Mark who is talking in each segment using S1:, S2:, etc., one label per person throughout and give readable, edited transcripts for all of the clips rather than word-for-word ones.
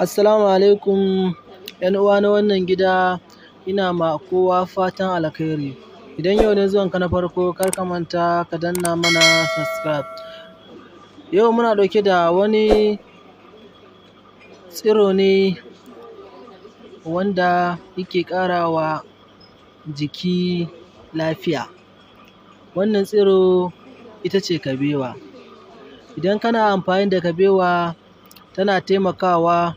S1: Assalamu alaikum ‘yan uwa na wannan gida, ina ma kowa fatan alkhairi. Idan yau ne zuwanka na farko kar ka manta ka danna mana subscribe. Yau muna ɗauke da wani tsiro ne wanda yake ƙarawa jiki lafiya. Wannan tsiro ita ce kabewa. Idan kana amfani da kabewa tana taimakawa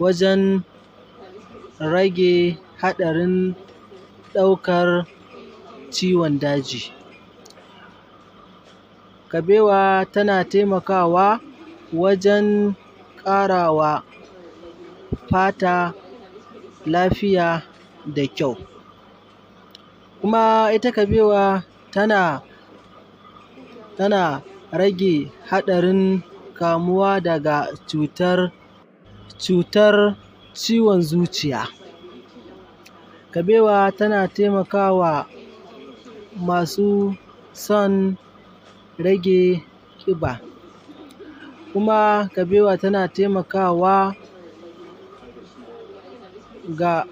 S1: wajen rage haɗarin ɗaukar ciwon daji. Kabewa tana taimakawa wajen ƙarawa fata lafiya da kyau. Kuma ita kabewa tana rage haɗarin kamuwa daga cutar ciwon zuciya. Kabewa tana taimakawa masu son rage ƙiba. Kuma kabewa tana taimakawa ga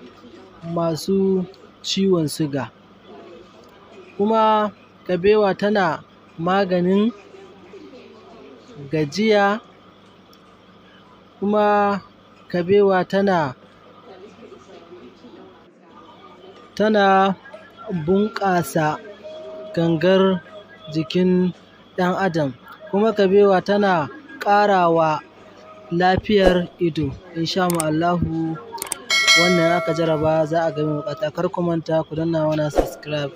S1: masu ciwon siga. Kuma kabewa tana maganin gajiya. Kuma kabewa tana bunƙasa gangar jikin ɗan adam. Kuma kabewa tana ƙarawa lafiyar ido. Insha Allahu wannan aka jarraba za a ga biyan buƙata. Kar ku manta ku danna mana subscribe.